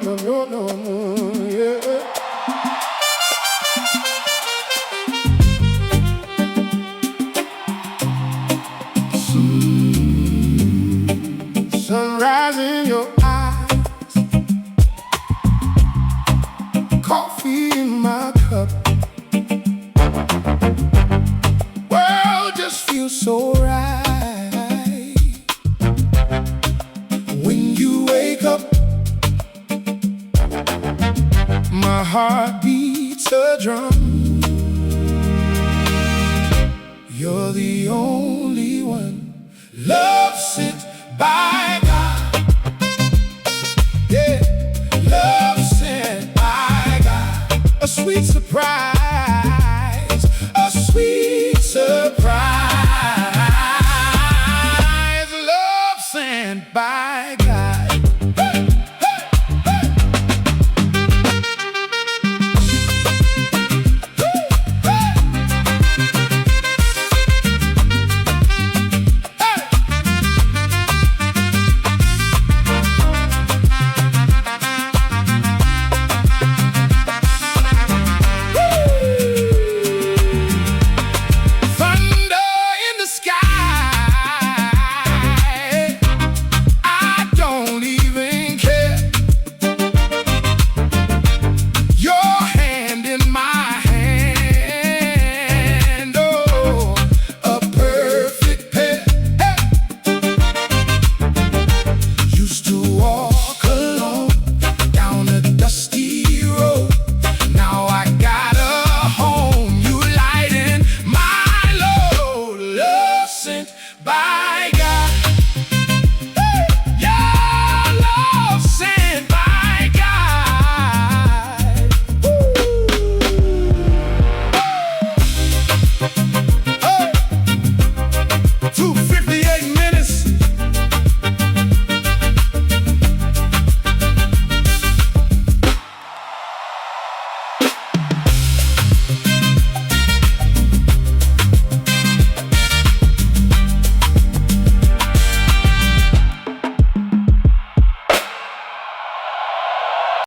yeah. Sunrise in your eyes, coffee in my cup. World just feels so right when you wake up. My heart beats a drum. You're the only one. Love sent by God. Yeah, love sent by God. A sweet surprise, a sweet surprise. Love sent by God. Hey, hey, hey. Bye.